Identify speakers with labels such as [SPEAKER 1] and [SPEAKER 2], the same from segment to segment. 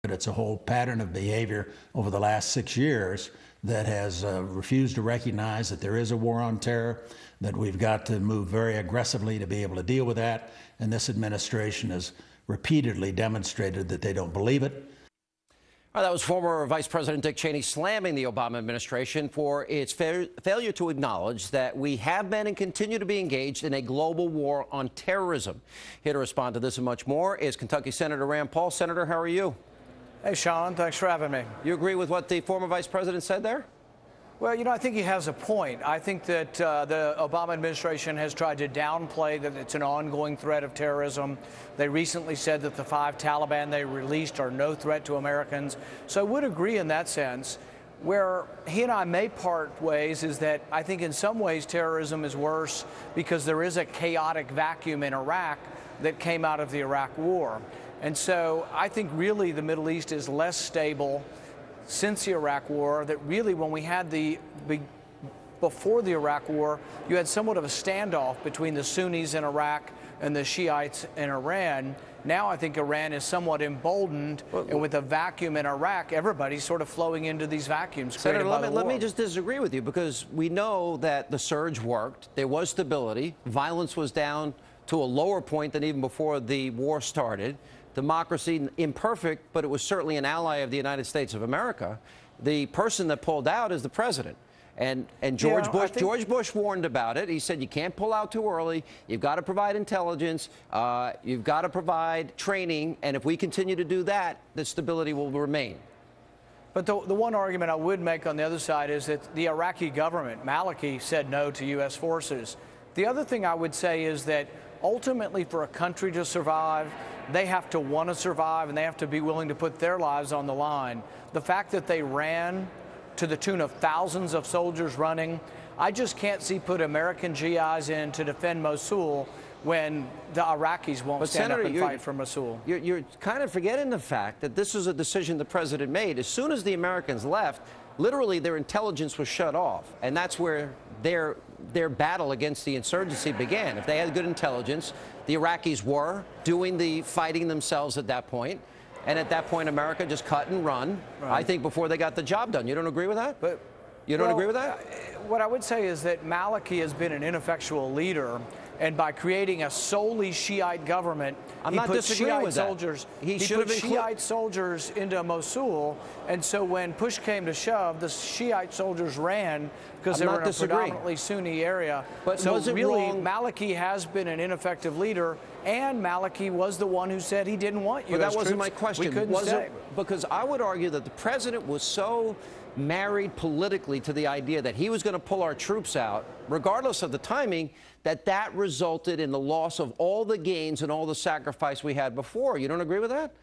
[SPEAKER 1] But it's a whole pattern of behavior over the last 6 years that has refused to recognize that there is a war on terror, that we've got to move very aggressively to be able to deal with that. And this administration has repeatedly demonstrated that they don't believe it.
[SPEAKER 2] All right, that was former Vice President Dick Cheney slamming the Obama administration for its failure to acknowledge that we have been and continue to be engaged in a global war on terrorism. Here to respond to this and much more is Kentucky Senator Rand Paul. Senator, how are you?
[SPEAKER 3] Hey, Sean, thanks for having me.
[SPEAKER 2] You agree with what the former vice president said there?
[SPEAKER 3] Well, you know, I think he has a point. I think that the Obama administration has tried to downplay that it's an ongoing threat of terrorism. They recently said that the 5 Taliban they released are no threat to Americans. So I would agree in that sense. Where he and I may part ways is that I think in some ways terrorism is worse because there is a chaotic vacuum in Iraq that came out of the Iraq War. And so I think really the Middle East is less stable since the Iraq War, that really when we had before the Iraq War, you had somewhat of a standoff between the Sunnis in Iraq and the Shiites in Iran. Now I think Iran is somewhat emboldened, and with a vacuum in Iraq, everybody's sort of flowing into these vacuums created by the war.
[SPEAKER 2] Let me just disagree with you, because we know that the surge worked. There was stability. Violence was down to a lower point than even before the war started. Democracy, imperfect, but it was certainly an ally of the United States of America. The person that pulled out is the president. And George Bush warned about it. He said you can't pull out too early. You've got to provide intelligence. You've got to provide training. And if we continue to do that, the stability will remain.
[SPEAKER 3] But the one argument I would make on the other side is that the Iraqi government, Maliki, said no to U.S. forces. The other thing I would say is that ultimately for a country to survive, they have to want to survive and they have to be willing to put their lives on the line. The fact that they ran to the tune of thousands of soldiers running, I just can't see put American GIs in to defend Mosul when the Iraqis won't stand up and fight for Mosul.
[SPEAKER 2] You're kind of forgetting the fact that this was a decision the president made. As soon as the Americans left, literally their intelligence was shut off, and that's where their battle against the insurgency began. If they had good intelligence, the Iraqis were doing the fighting themselves at that point, and at that point America just cut and run, right. I think, before they got the job done. You don't agree with that?
[SPEAKER 3] But
[SPEAKER 2] you don't agree with that?
[SPEAKER 3] What I would say is that Maliki has been an ineffectual leader, and by creating a solely Shiite government,
[SPEAKER 2] he put Shiite
[SPEAKER 3] soldiers into Mosul, and so when push came to shove, the Shiite soldiers ran because they were in a predominantly Sunni area.
[SPEAKER 2] But
[SPEAKER 3] so really,
[SPEAKER 2] wrong?
[SPEAKER 3] Maliki has been an ineffective leader, and Maliki was the one who said he didn't want U.S.
[SPEAKER 2] But that wasn't
[SPEAKER 3] troops.
[SPEAKER 2] my question.
[SPEAKER 3] We couldn't stay.
[SPEAKER 2] Because I would argue that the president was so married politically to the idea that he was going to pull our troops out, regardless of the timing, that resulted in the loss of all the gains and all the sacrifice we had before. You don't agree with that?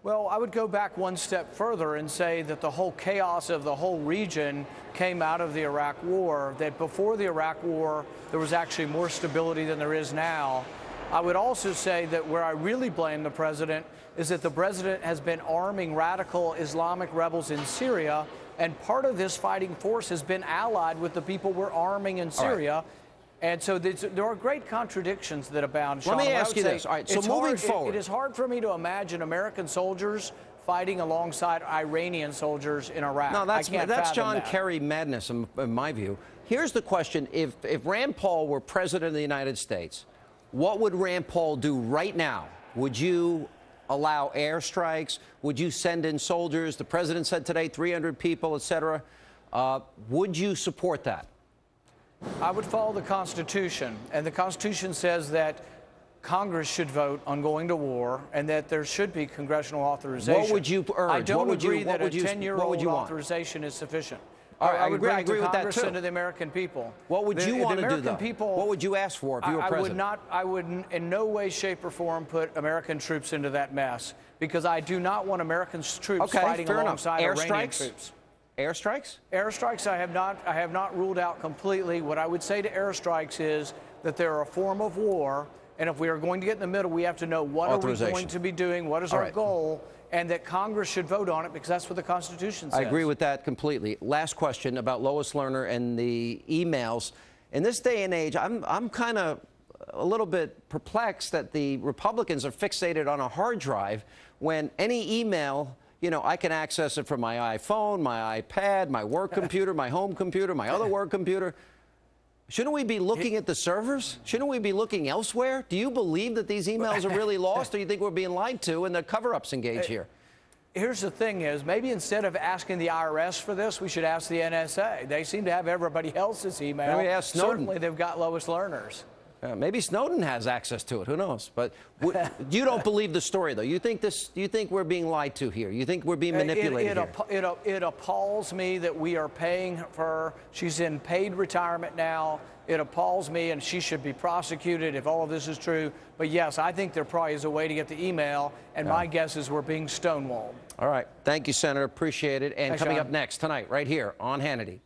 [SPEAKER 3] Well, I would go back one step further and say that the whole chaos of the whole region came out of the Iraq War, that before the Iraq War, there was actually more stability than there is now. I would also say that where I really blame the president is that the president has been arming radical Islamic rebels in Syria, and part of this fighting force has been allied with the people we're arming in Syria. Right. And so there are great contradictions that abound, Sean.
[SPEAKER 2] Let me ask you this. All right, so moving forward.
[SPEAKER 3] It is hard for me to imagine American soldiers fighting alongside Iranian soldiers in Iraq.
[SPEAKER 2] No, that's John Kerry madness, in my view. Here's the question. If Rand Paul were president of the United States, what would Rand Paul do right now? Would you allow airstrikes? Would you send in soldiers? The president said today 300 people, et cetera. Would you support that?
[SPEAKER 3] I would follow the Constitution, and the Constitution says that Congress should vote on going to war and that there should be congressional authorization.
[SPEAKER 2] What would you urge?
[SPEAKER 3] I don't agree that a 10-year-old authorization is sufficient.
[SPEAKER 2] I agree with that,
[SPEAKER 3] Congress
[SPEAKER 2] too.
[SPEAKER 3] And to the American people.
[SPEAKER 2] What would you want to do, though? What would you ask for if you were president?
[SPEAKER 3] I would in no way, shape, or form put American troops into that mess, because I do not want American troops fighting alongside Iranian troops.
[SPEAKER 2] Airstrikes?
[SPEAKER 3] Airstrikes, I have not ruled out completely. What I would say to airstrikes is that they're a form of war, and if we are going to get in the middle, we have to know what are we going to be doing, what is our goal, and that Congress should vote on it, because that's what the Constitution says.
[SPEAKER 2] I agree with that completely. Last question about Lois Lerner and the emails. In this day and age, I'm kind of a little bit perplexed that the Republicans are fixated on a hard drive when any email, you know, I can access it from my iPhone, my iPad, my work computer, my home computer, my other work computer. Shouldn't we be looking at the servers? Shouldn't we be looking elsewhere? Do you believe that these emails are really lost, or do you think we're being lied to and the cover-ups engage here?
[SPEAKER 3] Here's the thing is, maybe instead of asking the IRS for this, we should ask the NSA. They seem to have everybody else's email.
[SPEAKER 2] Maybe ask Snowden.
[SPEAKER 3] Certainly they've got lowest learners.
[SPEAKER 2] Maybe Snowden has access to it. Who knows? But you don't believe the story, though. You think this? You think we're being lied to here? You think we're being manipulated here?
[SPEAKER 3] It appalls me that we are paying for her. She's in paid retirement now. It appalls me, and she should be prosecuted if all of this is true. But yes, I think there probably is a way to get the email, and my guess is we're being stonewalled.
[SPEAKER 2] All right. Thank you, Senator. Appreciate it. And
[SPEAKER 3] Thanks,
[SPEAKER 2] coming
[SPEAKER 3] John.
[SPEAKER 2] up next tonight, right here on Hannity.